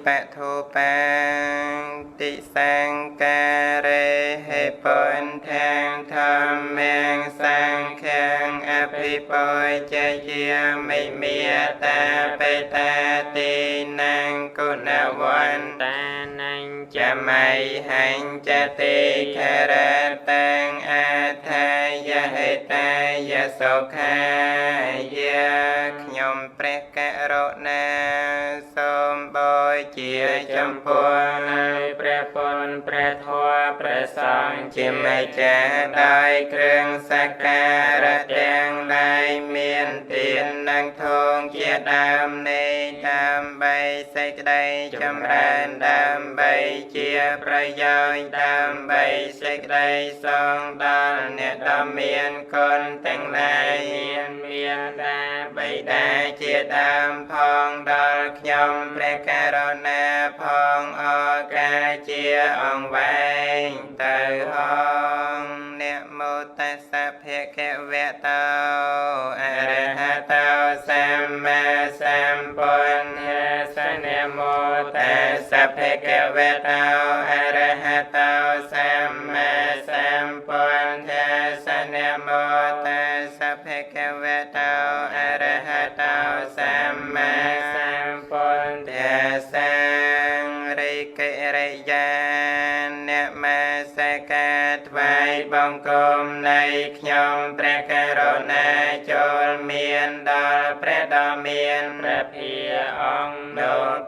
ปะโทปังติสังการะให้ปนทางธรรมแมงสังแข็งอภิปอยจะเยียไม่เมียตาไปตาตีนังกุณวันตานังจะไม่หังจะติคารตังอาทายะเหตายะโสขายะขยมเปรกกะโรนาสมบอยเจียจมพวงเปรปนเปรทัวเปรสังจิมไม่จะได้เครื่องสักการะแดงลายเมียนเตียนนังทองเกียดามในดามใบใส่ได้จำรานดามใบเจียประยอยดามใบใส่ได้สองดอนเนี่ยดามเมียนคนแต่งลายเมียนดาใบดาเจียดามพองดอลขยมเปรกะโรนาพองออกาเจียอองไว้เตอห้องเนโมตัสสะภะคะวะโตอะระหะโตสัมมาสัมพุทธัสสะนะโมตัสสะภะคะวะโตอะระหะโตสัมมาสัมพุทธัสสะนะโมตัสสะภะคะวะโตอะระหะโตสัมมาสัมพุทธัสสะริกะริยานเนมาสกาถวายบังคมในขยมพระกรุณาจลเมียนดอลพระดอเมียนพระเพียองค์โด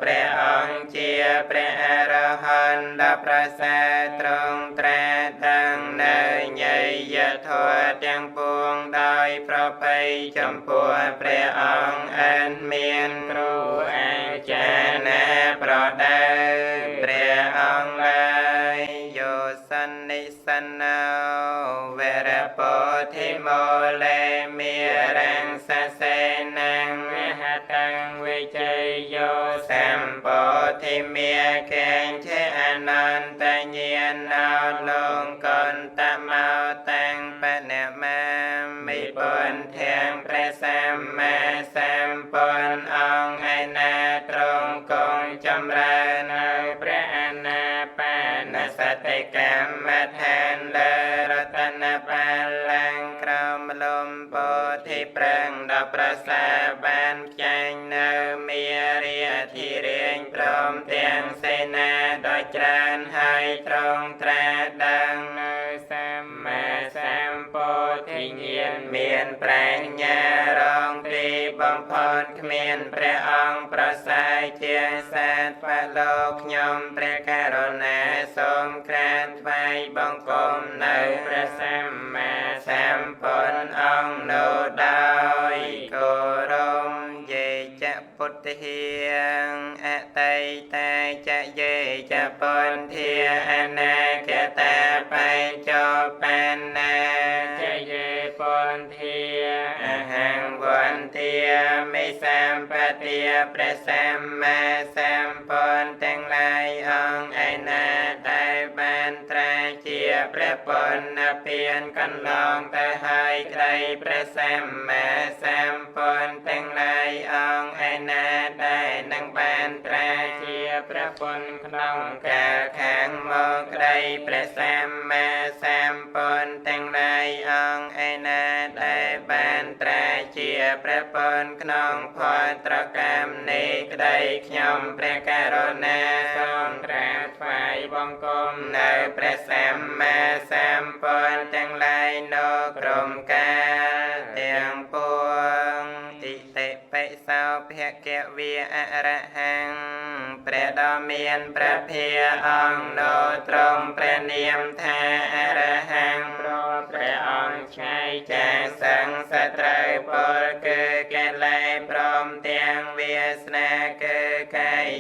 พระองค์เจียพระอรหันต์ประเสริฐตรงตราดังเนยใหญ่ยะทวดยังปวงได้พระภัยจำปัวพระองค์อันเมียนครูอาจารย์นาประดาพระองค์เลยโยสันนิสันนาเวรโปธิโมเลเมียรังสะเสนังเวหตังเวเจโยสัมโปธิเมียแกงเชอนันตเยียนนาลงกนตะเมาตังปะเนมามิปนเทียงพระสัมมาสัมพุทธองค์ไอนาตรงคงจำเริญเอาพระอนาปานสติกรรมฐานเลรัตนปาลังครามลมโพธิปรังดอกประสาบานจังเนเมียเรียที่เรียงพร้อมเตียงเสนาโดยจานให้ตรงตราดังเนสัมมาสัมพุทธิเงียนเมียนปรัญญารองตีบังพรเมียนพระองค์ประสายเจียสัตว์โลกยมพระกรุณาทรงครานไว้บังคมในพระสัมมาสัมพุทธองค์โนดอยโครมเยจะพุทธเฮียงอไตตาจะเยจะปนเทียอนาคตาไปจบปันนาจะเยปนเทียอหังวันเทียไม่สัมปติยประสัมมาสัมพุทธทั้งหลายองค์ไอนาได้บันตราเจียพระปนเพียนกันลองแต่ให้ใครพระสัมมาสัมพุทธทั้งหลายองค์ไอนาได้นั่งบันตราเจียพระปนขนองกาขังมองใครพระสัมมาสัมพุทธทั้งหลายองค์ไอนาได้บันตราเจียพระปนขนองพรตรกรรมในกระไดขยมพระกรุณาทรงตราถวายบังคมในพระสัมมาสัมพุทธทั้งหลายโนกรมกาเตียงปวงติเตเปสาวเพเกเวียอระหังพระดอเมียนพระเพียองค์โนตรงพระเนียมทาอระหังโปรพระองค์ใช้แจงสังสตรายปรคือแก่ไลพร้อมเตียงเวียสนาคือไก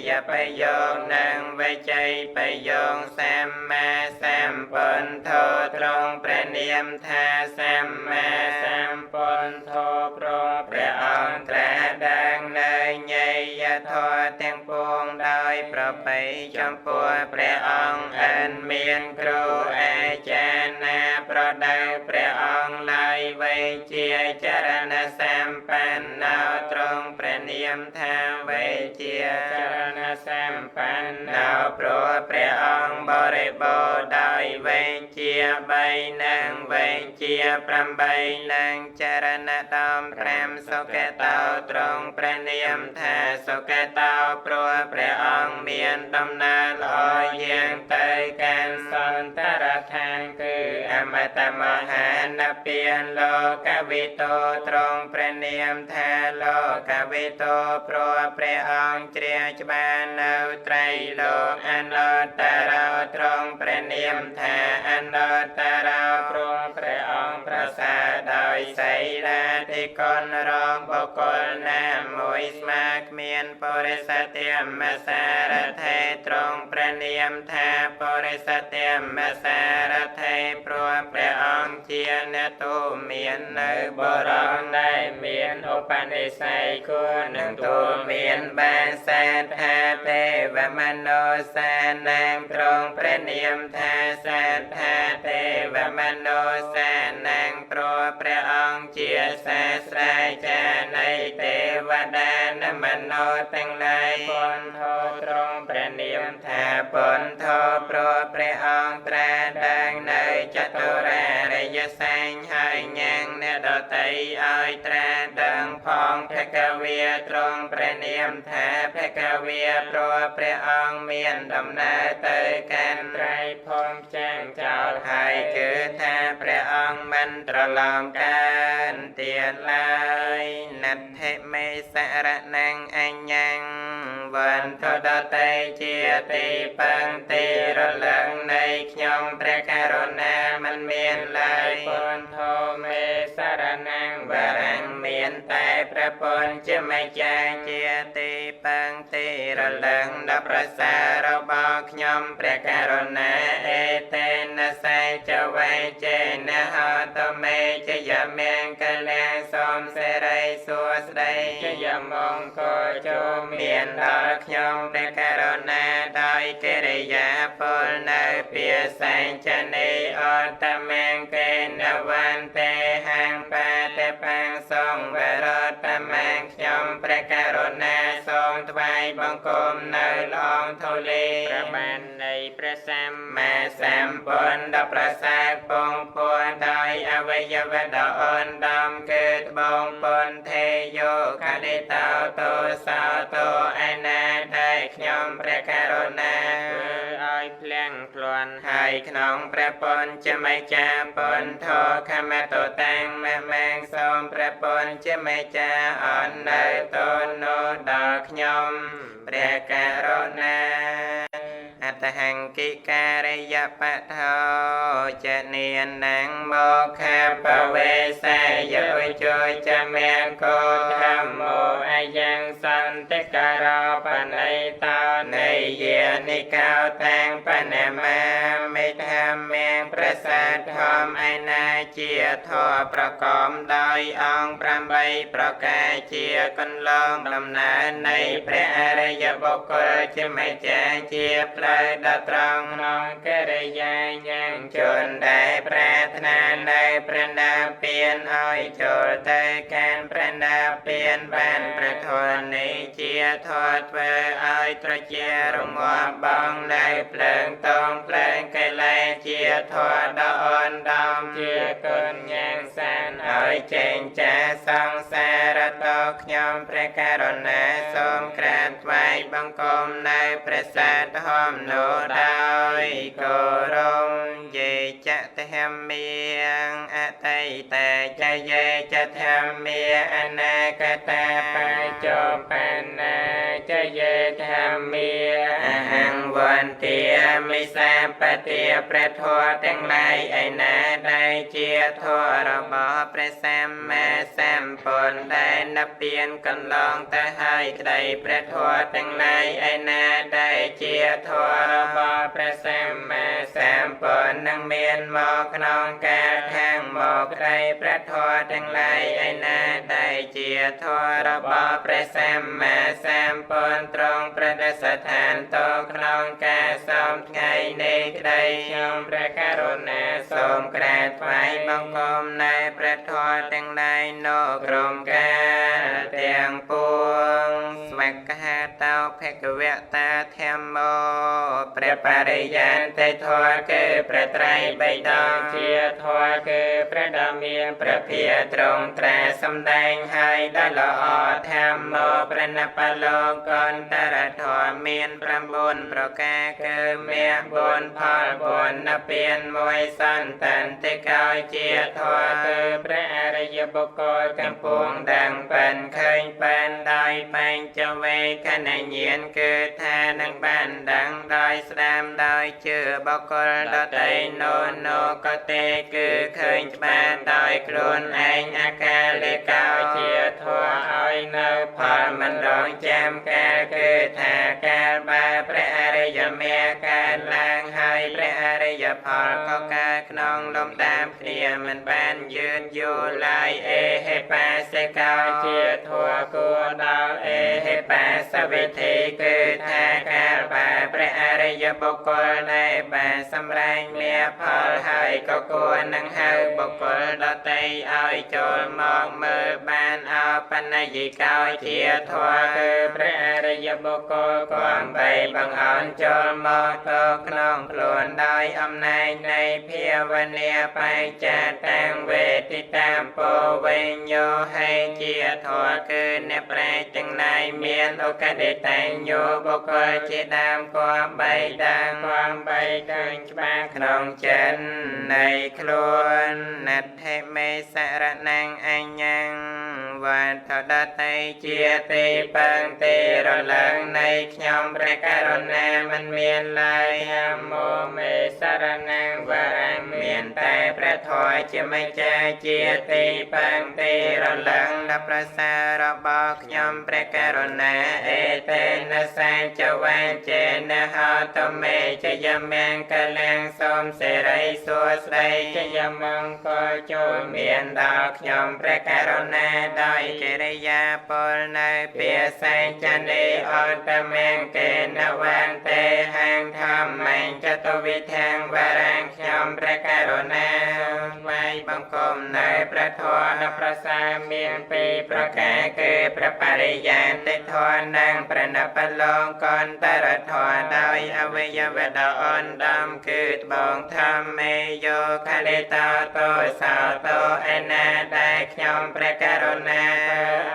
ยประโยงนังไว้ใจประโยงสัมมาสัมพุทโธตรงพระเนียมทาสัมมาสัมพุทโธโปรพระองค์ตราดังเนยใหญ่ยะทอแตงปวงได้ประไปจำปัวพระองค์อันเมียนครูอาจารย์นาประดาพระองค์ไล่ไว้เจียจารณสัมปันนาตรงพระเนียมทาไว้เจียจารณสัม ปันนาโปรเปรองบริโภคได้เวงเจียใบนางเวงเจียปรำใบนางจารณะดอมแพรมสุกเตาตรงประเนียมแทสุกเตาโปรเปรองเมียนตำนาลอยเยียงเตยกันสันตรทางคืออมตะมหานเปียนโลกวิโตตรงประเนียมแทโลกวิโตโปรเปรองเจียจบานเอาไตรโลกอนุตตรเราตรงประเนียมแทอนุตตรเราโปรเปรองประสาโดยใสดาที่คนร้องบุคคลนามวยสมากเมียนปริสเตียมมาสารเทตรงประเนียมแทปริสเตียมมาสารเทโปรเปรองเจียนตูเมียนในบรองได้เมียนอุปนิสัยคุณหนึ่งตัวเมียนบานแสนแทเตวมโนแสนนางตรงประเนียมแทแสนแทเตวมโนแสนนางโปรเปรองเจียแสสรายจาในเทวดานมโนตั้งหลายปนโทตรงประเนียมแทปนโทโปรเปรองตราดังในจตุราริยแสงให้ยังเนดไตอ้อยตราดังพองพระกเวียตรงประเนียมแทพระกเวียโปรเปรองเมียนดำนาเตยกันไตรพงแจ้งเจ้าให้คือแทพระองค์มันตรลองกันเตียนลายนัทเทเมสารนังอัญญังวันทดเตเจียติปังติระลังในขยมพระกรุณามันเมียนลายปนโทเมสารนังวรังเมียนแต่พระปนจะไม่จางเจียติปังติระลังดับประสาระบอกขยมพระกรุณาเอเตนะไซจะไว้เจนะหาตเมจะยามเมงกะแลสมเสไรสัวสไดจะยามองก็โจเมียนดอกขยมพระกรุณาโดยเกริยาปนในเปียแสงจะในอตเมงเกณวันเตหังปาเตปังทรงเวรตเมงขยมพระกรุณาทรงถวายบังคมในลองทุลีประบานในพระสัมมาสัมพุทธประสาทปงพวนโดยอวัยวะดอนดำเกิดบงปนเทโยคดิตาโตสาวโตอนาได้ขยมพระกรุณาอ้อยเพลงพลวนให้ขนมพระปนจะไม่จาปนโทขมาโตตังแม่แมงสมพระปนจะไม่จาอ่อนในตนโนดอกขยมพระกรุณาอัตหังกิการยปะเทาจะเนียนนังโมคาปเวสายโยโจจะเมโกธรรมโมอายังสันติการาปนัยตาในเยนิกาวแตงปนมาไม่ทำเมงประสาทธรรมไอนาเจียทอประกอบโดยองค์ประใบประกาเจียกันลองดำนาในพระอริยบุคคลจะไม่แจ้งเจียปลายดตรองน้องกระยายังจนได้ปรารถนาในประดาเปลี่ยนอ้อยโจเตการประดาเปลี่ยนบ้านประทนในเจียทอดเวออ้อยตระเจียรงวบองในเพลิงตองเพลิงไกลเจียทอดดอนดำเจียคนยังแสนอ้อยเจงจ้าสองสารตกยมพระกรุณาสมกราบไหวบังคมในประสาทหอมโนดอยโกรมเยจะเทมเมียงอตัยแต่จะเยจะเทมเมียอนาคตาไปจบปันนาจะเยเทมเมียอหังวันเตียมิสาปเตียประทวตั้งหลายไอนาได้เจียทวระบอประแซมมาแซมปนได้นับเปลี่ยนกันลองแต่ให้ใครประทวตั้งหลายไอนาได้เจียทวระบอประแซมมาแซมปนนังเมียนหมอกนองกาแทงหมอกใครประทวตั้งหลายไอนาได้เจียทวระบอประแซมมาแซมปนตรงประดสถานโตคลองกาสมไงในใครชมพระกรุณาสมกราบไหวบังคมในประทวตั้งหลายโนกรมกาเตียงปวงสวักกาเตาเพกเวตาแถว មโมព្រះបរិយានទេធរគឺព្រះត្រៃបិដកជាធរគឺព្រះដ៏មានព្រះភិយទ្រង់ត្រាសម្ដែងហើយដល់ល្អធម្មោព្រះនបលោកន្តរធម៌មាន9ប្រការគឺមាស4ផល4និព្វាន1សន្តន្តិកោជាធម៌គឺព្រះអរិយបុគ្គលកំពុងដឹងប៉ិនឃើញប៉ិនដោយបញ្ចវេខណញ្ញាណគឺថានឹងបានដឹងដោយស្ដាមដោយជឿបុគ្គលដតីនោក៏ទេគឺឃើញច្បាស់ដោយខ្លួនឯងអាកាលេកោជាធម៌ឲ្យនៅផលមិនរងចាំកាលគឺថាកាលបើព្រះអរិយមេកើតឡើងហើយព្រះអរិយផលក៏កើតក្នុងលំដាប់គ្នាមិនបានយឺនយូរឡើយអេហេបាសិកោជាធម៌គួរដល់អេហេបាសវិធីគឺថាកាលបើព្រះអរិយបុគ្គលដែលបានសម្រេចមេផលហើយក៏គួរនឹងហៅបុគ្គលដតីឲ្យចូលមកមើលបានអបនយិកោជាធម៌គឺព្រះអរិយបុគ្គលក៏បីបង្អន់ចូលមកទៅក្នុងខ្លួនដោយអំណាចនៃភាវនាបច្ចតាំងវេទិតាមពោវេញយោហេជាធម៌គឺអ្នកប្រាជ្ញទាំងឡាយមានឱកាសតែញយោបុគ្គលជាដើមក៏បីដើមច្បាស់ក្នុងចិននៃខ្លួនណដ្ឋិមេសារណងអញ្ញងវត្ថុដតីជាទីពឹងទីរលឹងនៃខ្ញុំព្រះករុណាមិនមានឡើយហមោមេសារណងវរមានតែព្រះធម៌ជាម្ចាស់ជាទីពឹងទីរលឹងដល់ប្រសារបស់ខ្ញុំព្រះករុណាអេតេនសាចវេចេនហោតមេចយមង្គលាំងសូមសេរីសួស្តីចយមង្គលចូលមានដល់ខ្ញុំព្រះករុណាដោយកិរិយាពលនៅពាសែងចនីអតមង្គេនវន្ទេហាងធម្មញ្ចតវិធាងវរាងខ្ញុំព្រះករុណាវាយបង្គំនៅព្រះធម៌ប្រសាមានពីរប្រការគឺព្រះបរិយានតិធម៌និងព្រះនបលងកន្តរធម៌ដោយអវយវៈដ៏អនដំគឺត្បូងធម្មេយោខលេតោតោសោតោឯណាដែលខ្ញុំព្រះករុណា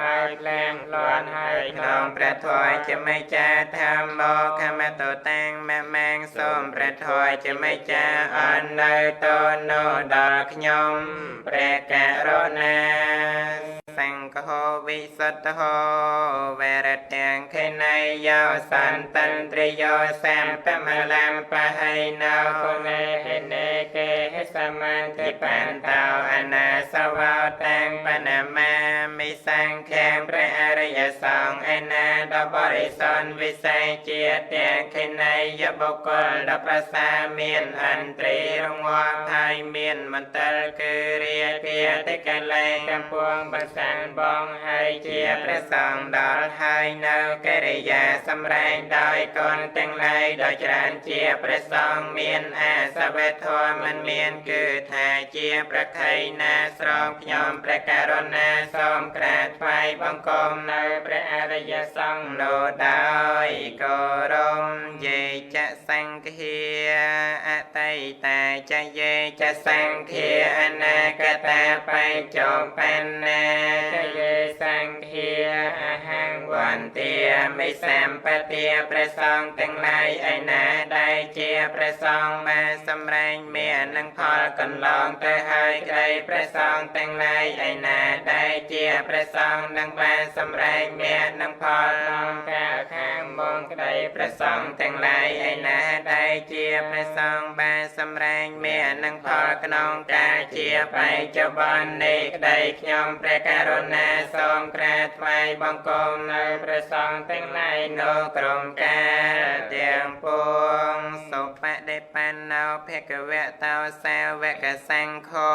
ឲ្យឡើងលាន់ហើយក្នុងព្រះធម៌ជាម្ចាស់ធម្មោខមតោតាំងមមាំងសូមព្រះធម៌ជាម្ចាស់អននៅតោនោដល់ខ្ញុំព្រះករុណាសង្ឃហោវិសុទ្ធហោវរទាំងខេណៃយោសន្តន្ត្រីយោសម្បមលំបហៃណោគុណេហេនេកេហេសមន្តិបន្តោអនាសវោតាំងបណមាមិសង្ឃាព្រះអរិយសង្ឃឯណាដល់បរិសុទ្ធវិសេសជាទាំងខេណៃយបុគ្គលដល់ប្រសាមានអន្ត្រីរងាប់ហើយមានមន្ទិលគឺរាគាតិកលេកំពុងបន្សាំងបងហើយជាព្រះសង្ឃដល់ហើយនៅកិរិយាសម្រែងដោយកូនទាំងឡាយដោយច្រើនជាព្រះសង្ឃមានអាសវៈធម៌មិនមានគឺថាជាប្រខៃណាស្រងខ្ញុំព្រះករុណាសូមក្រាបថ្វាយបង្គំនៅព្រះអរិយសង្ឃនោះដោយគោរមយេចសង្ឃាអតីតាចយេចសង្ឃាអនាគតាបញ្ចុប្បន្នាចយេសង្ឃាអហង្វន្ទាមិសម្បទាព្រះសង្ឃទាំងឡាយឯណាដែលជាព្រះសង្ឃបានសម្រែងមាននឹងផលកន្លងទៅហើយក្តីព្រះសង្ឃទាំងឡាយឯណាដែលជាព្រះសង្ឃនឹងបានសម្រែងមាននឹងផលក្នុងកាលខាងមុខក្តីព្រះសង្ឃទាំងឡាយឯណាដែលជាព្រះសង្ឃបានសម្រែងមាននឹងផលក្នុងកាលជាបច្ចុប្បន្ននេះក្តីខ្ញុំព្រះករុណាសូមក្រាបថ្វាយបង្គំនៅព្រះសង្ឃទាំងឡាយនៅក្រុមការទាំងពួងសុបដិបា បាននៅភគវៈតោសាវកសង្ឃោ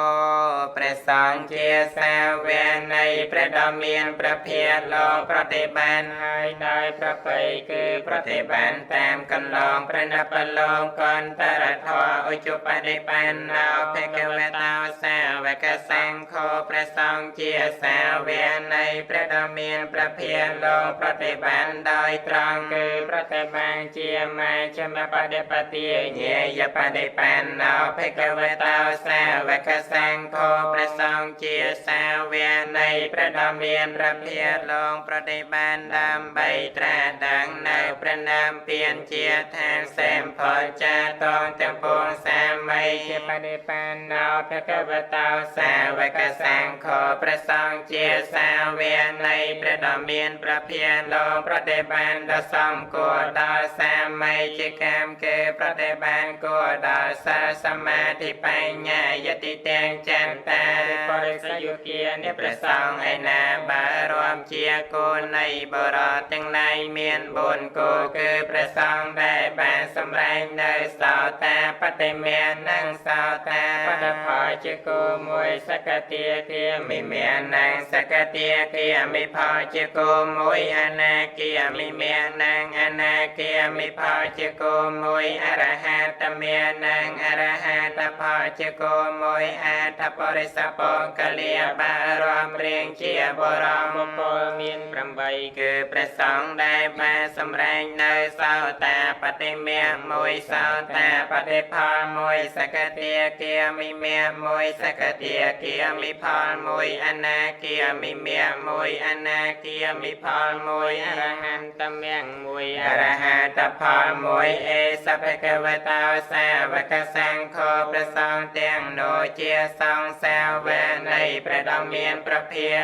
ព្រះសង្ឃជាសាវកនៃព្រះដ៏មានព្រះភាកលោកប្រតិបានហើយដោយប្រពៃគឺប្រតិបានតាមកន្លងព្រះនបលងកន្តរធរឧជបតិបាននៅភគវៈតោសាវកសង្ឃោព្រះសង្ឃជាសាវកនៃព្រះដ៏មានព្រះភាកលោកប្រតិបានដោយត្រង់គឺប្រតិបានជាមាចមបដិបទាញាយបដិបាននៅភគវៈតោសាវកសង្ឃោព្រះសង្ឃជាសាវកនៃព្រះដ៏មានព្រះភាកលោកប្រតិបានដើម្បីត្រាស់ដឹងនៅព្រះនាមពៀនជាឋានសេមផលចាតងទាំងពួងសាមីជាបដិបាននៅភគវៈតោសាវកសង្ឃោព្រះសង្ឃជាសាវកនៃព្រះដ៏មានព្រះភាកលោកប្រតិបានដល់សំគួរដល់សាមីជាកម្មគឺប្រតិបានគួរដល់សាសមាធិបញ្ញាយតិទាំងចន្តាបរិសយុគានេះព្រះសង្ឃឯណាបើរួមជាគោលនៃបរតទាំងឡាយមាន4គោលគឺព្រះសង្ឃដែលបានសម្រេចនៅសោតាបតិមេនិងសោតាបតផលជាគោលមួយសកទាគាមិមេនិងសកទាគាមិផលជាគោលមួយអនាគាមិមេនិងអនាគាមិផលជាគោលមួយអរហតមេនិងអរហតផលជាគោលមួយអថបរិសពកលាបារមរៀងជាបរមបុគ្គលមាន8គឺព្រះសង្ឃដែលបានសម្រេចនៅសោតាបតិមេមួយសោតាបតិផលមួយសកទាគាមិមេមួយសកទាគាមិផលមួយអនាគាមិមេមួយអនាគាមិផលមួយអរហន្តមេមួយអរហតផលមួយអេសភគវតោសាវកសង្ឃោព្រះសង្ឃទាំងនោះជាសង្ឃសាវកនៃព្រះដ៏មានព្រះភាក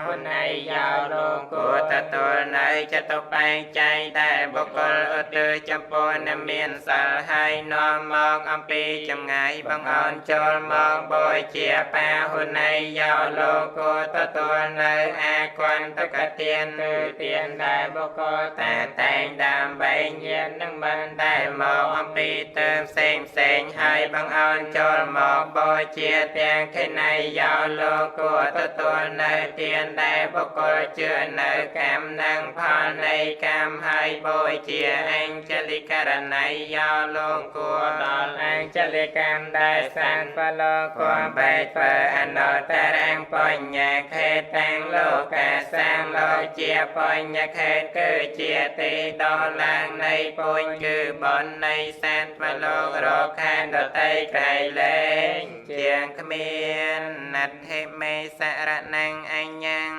ហ៊ុនឯយោលោកគួរទទួលនៅចតុបច្ច័យដែលបុគ្គលឧទ្ទិសចំពោះអ្នកមានសិលហើយនាំមកអំពីចម្ងាយបង្អន់ចូលមកបូជាបាហ៊ុនឯយោលោកគួរទទួលនៅអាគន្តកទានគឺទានដែលបុគ្គលតាតែងដើម្បីញាណនឹងមិនដែលមកអំពីទៅផ្សេងហើយបង្អន់ចូលមកបូជាទាំងខេណៃយោលោកគួរទទួលនៅទានដែលបុគ្គលជឿនៅកម្មនិងផលនៃកម្មហើយបូជាអញ្ចលិករណីយោលោកគួរដល់អញ្ចលិកម្មដែលសានបលោកគួរបេធ្វើអនុត្តរងបញ្ញខេតតាំងលោកាសាងលោកជាបញ្ញខេតគឺជាទីដល់ឡើងនៃពុញ្ញគឺបុណ្យនៃសានបលោករកខានដតីក្រៃលែងជាងគ្មានណដ្ឋិមេសរណងអញ្ញង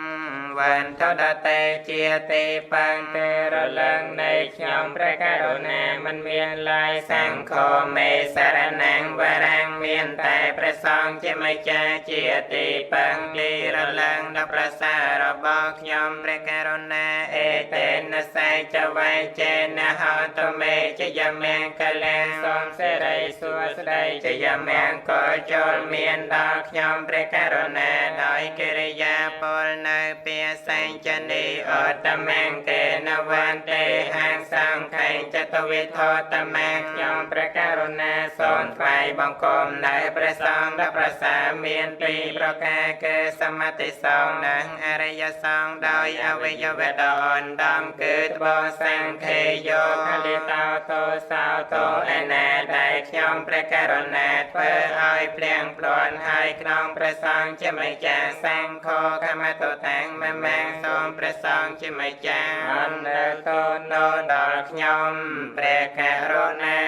វន្តដតេជាទីបាំងទេរលឹងនៃខ្ញុំព្រះករុណាមិនមានឡើយសង្ឃោមេសរណងវរាំងមានតែព្រះសង្ឃជាម្ចាស់ជាទីបាំងទីរលឹងដល់ប្រសាររបស់ខ្ញុំព្រះករុណាអេតេនសៃចវៃចេនហោតមេជយមង្គលាសូមសេរីសួស្តីជយមង្គលចូលមានដល់ខ្ញុំព្រះករុណាដោយកិរិយាពលនៅពាសែងចនីអតមង្គេនវន្ទេហាងសង្ខេចតវិធតមខ្ញុំព្រះករុណាសូមថ្វាយបង្គំនៅព្រះសង្ឃដ៏ប្រសើរមានពីរប្រការគឺសមតិសង្ឃនិងអរិយសង្ឃដោយអវយវៈដ៏អណ្ដំគឺត្បូងសង្ខេយោហលិតោតោសោតោអណាដែលខ្ញុំព្រះករុណាធ្វើឲ្យភ្លៀងព្រាន់ហើយក្នុងព្រះសង្ឃជាម្ចាស់សង្ឃោខមតតាំងមមាំងសូមព្រះសង្ឃជាម្ចាស់អន្តរតោនោដល់ខ្ញុំព្រះករុណា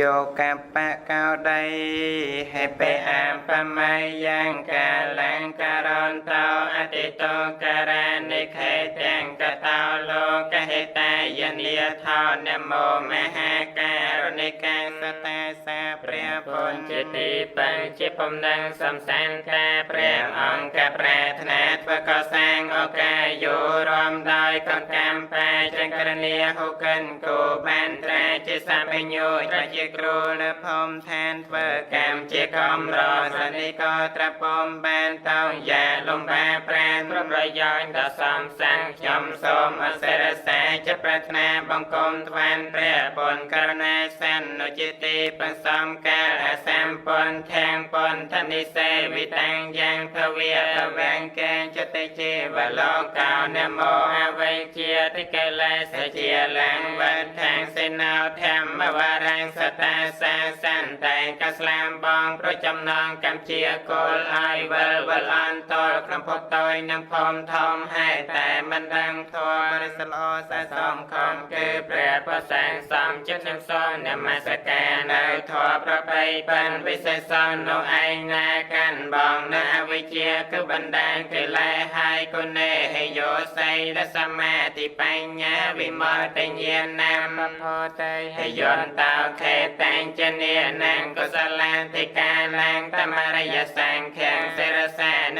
យោកបៈកោដីហេបេអបមយ៉ាងកាលង្ការន្តោអតិតោការនិខេទាំងកតោលោកហេតាយនីថោនមោមហាការនិកាសតាសាព្រះពុញ្ជទីបញ្ជាពំនឹងសំសានការព្រះអង្គប្រាថ្នាធ្វើកសាងឱកាសយោរំដោយកង្កម្មបាចង្ក្រនីហុកិនគូបានត្រាច ជាសាបញ្ញូត្រជាគ្រូនៅភូមិឋានធ្វើកម្មជាកំរសនិក៏ត្រពំបានតោយ៉ាលំបាប្រានប្រប្រយោជន៍ដល់សំសាំងខ្ញុំសូមអសិរសាចិត្តប្រាថ្នាបង្គំថ្វានព្រះបុណ្យករណាសិននុជាទីបង្សំកាលអសម្ពនធាងពនធនិសេវិតាំងយ៉ាងភវាវាំងកែចតិជីវលោកោនមោអវេជាតិកេលេសជាលាំងវិធាងសេណោធម្មវរាំងសតាសាសន្តែកស្លាមបងប្រចំណងកម្មជាគោលឲ្យវិលអន្តលក្នុងភពតយនឹងភូមិធំហេតុតែមិនដឹងធម៌បរិសុទ្ធល្អសសំខំគឺព្រះប្រសាងសំចិត្តនឹងសូននមស្ការនៅធម៌ប្របីបានវិសេសនោះឯងណាកាន់បងនៅអវិជ្ជាគឺបណ្ដាលកិលេសហើយគុណេហេយោសីរសមាធិបញ្ញាវិមលតញ្ញានាមផោតៃហេយន្តោខេតាំងចនានាងកុសលាតិកាឡាងតមរិយសង្ឃាសិរសាន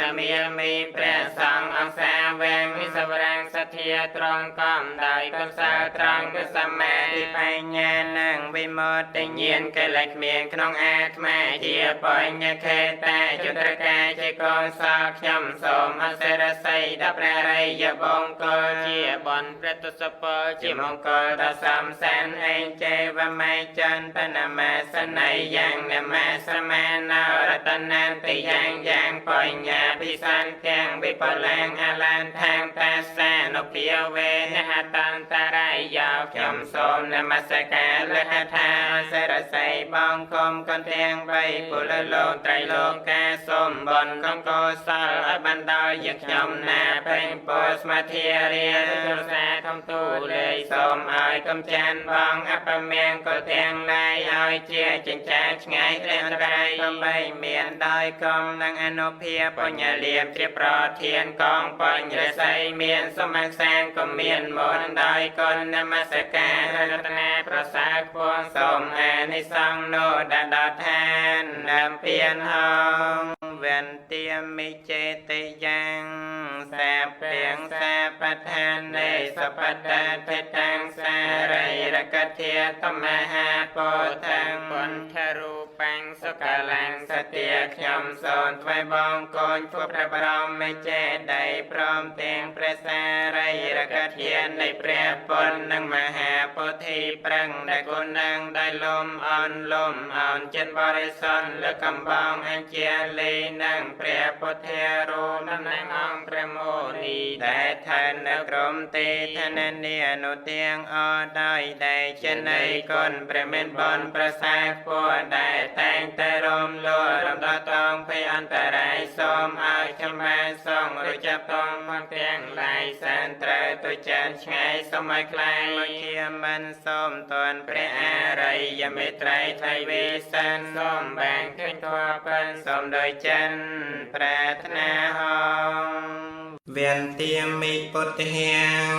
មីព្រះសង្ឃអង្គសាវាងវិសវរាំងសទ្ធាត្រង់កំដោយកុសលត្រង់គឺសមាធិបញ្ញានាងវិមលតញ្ញាកិលេសគ្មានក្នុងអាត្មាជាបញ្ញខេតាយុត្រកាជាកុសលខ្ញុំសូមអសិរស័យដល់ព្រះរិយបង្គលជាបនព្រះទស្សពលជាមង្គលដល់សំសានឯងចេវមេចន្តនមាសន័យយ៉ាងនមាសមាណរតនានតិយ៉ាងបញ្ញាពិសានទាំងវិបលាងអលានທາງតាសានុភាវេនហតន្តរាយយោខ្ញុំសូមនមស្ការលះថាអសិរស័យបងគុំកន្ទាំងបីពលលោកត្រៃលោកកាសូមបនកងកុសលឲ្យបានដល់យកខ្ញុំណាពេញពោស្មាធារាទរសាធំទូលេសូមឲ្យកំចានបងអបមៀងក៏ទាំងឡាយឲ្យជាចិញ្ចាឆ្ងាយត្រេះត្រៃកំបីមានដោយកំនឹងអនុភាបញ្ញាលៀបជាប្រធានកងបញ្ញរស័យមានសមសានក៏មានមុនដោយគុណនមស្ការរតនាប្រសាគួងសូមអានិសង្ឃនោះដល់ឋានដើមពៀនហងវន្ទាមិចេតិយ៉ាងសាពេងសាបឋាននៃសបតតតាំងសារិរកធាតមហាពោធិបុណ្យរូបាំងសុកលាំងសទាខ្ញុំសូនថ្វាយបង្គំជួបព្រះបរមចេតីព្រមទាំងព្រះសារិរកធានៃព្រះពុទ្ធនិងមហាពោធិប្រឹងដែលគុណនឹងដែលលំអនចិត្តបរិសុទ្ធលើកំបងអញ្ជាលីនឹងព្រះពុទ្ធរូបតំណាងអង្គព្រះមោនីដែលឋាននៅក្រុមទេឋាននីអនុទាំងអដោយដែលចេញនៃគុណព្រះមេនបនប្រសាគួរដែលតែងតែរំលរំដោះតងភ័យអន្តរាយសូមឲ្យខ្ញុំបានសងរួចចាប់តងផងទាំងឡាយសានត្រូវទុចានឆ្ងាយសូមឲ្យខ្លាយមកជាមិនសូមតនព្រះអរិយមេត្រៃថ្លៃវិសានសូមបានឃើញធម៌ពិនសូមដោយចិនប្រាថ្នាហងវន្ទាមិពុទ្ធិង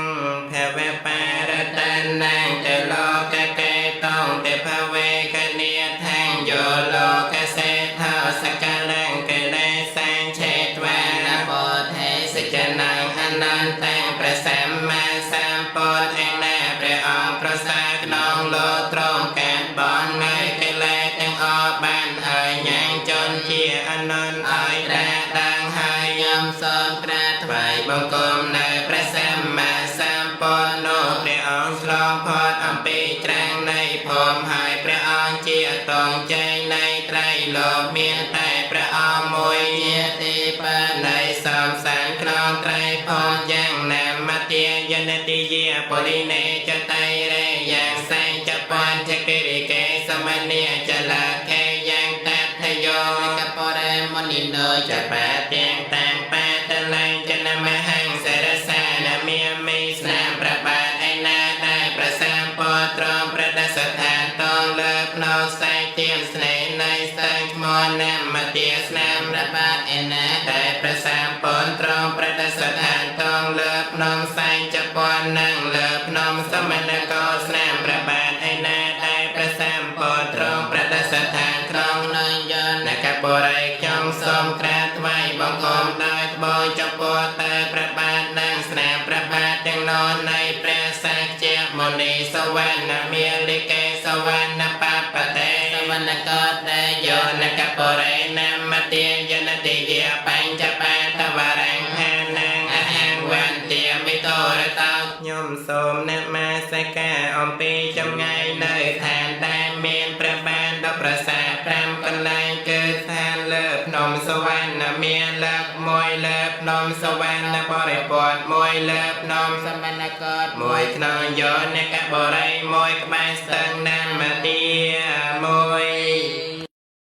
ភវបារតនាងតលោកកេតងទេភវេកនិថាងយោលោកសេថោសកលង្កលេសាងឆេតវានពោធិសច្ចនាងអនន្តៈព្រះសម្មាសម្ពុទ្ធឯណាព្រះអង្គប្រសាក្នុងលោកត្រង់កានបងនៅកិលេសទាំងអស់បានហើយញ៉ាំងជន់ជាអនន្តឲ្យរាដាងហើយខ្ញុំសូមក្រាបថ្វាយបង្គំនៅព្រះសម្មាសម្ពុទ្ធនោះព្រះអង្គឆ្លងផុតអំពីច្រាំងនៃភូមិហើយព្រះអង្គជាតងចែងនៃត្រៃលោកមានតែព្រះអង្គមួយញាតិបានៃសំសានក្នុងត្រៃផងយ៉ាងណាមទាយនតិយាបុរិនេចតៃរេយ៉ាងសែងចពន្ធគិរិកេសមនីចលាខេយ៉ាងតាថយោកបរេមនិណោចបាទាំងតាំងបាតលែងចនមហង្សរសានមាមីស្នាមប្របាទឯណាដែលប្រសាមពោត្រង់ប្រដសឋានតងលើភ្នំសែងទៀមស្នេហ៍នៃស្ទឹងឈ្មោះណាមទាស្នាមប្របាទឯណាដែលប្រសាមពោត្រង់ប្រដសឋានតងលើភ្នំសែងចពន់និងលើភ្នំសមនកោស្នាមប្របាទឯណាដែលប្រសាមពោត្រង់ប្រដសឋានក្នុងនឹងយនកបរិយខ្ញុំសូមក្រាបថ្វាយបង្គំដោយត្បូងចំពោះតែព្រះបាទនិងស្នាមព្រះបាទទាំងនោះនៃព្រះសក្យមុនីសវណ្ណមាលិកេស វណ្ណបបតេសវណ្ណកតេយោនកបរេនមទាយនតិយាបញ្ចបាទវរង្ហានាងអហង្វន្ទាមិតរតោខ្ញុំសូមនមាសការអំពីចម្ងាយនៅឋានដែលមានព្រះបានដល់ប្រសា5កន្លែងគឺឋានលើភ្នំសវណ្ណមានលើក1លើភ្នំសវណ្ណបរិពត1លើភ្នំសវណ្ណកត1ក្នុងយោនកបរិ1ក្បែរស្ទឹងណាមទា1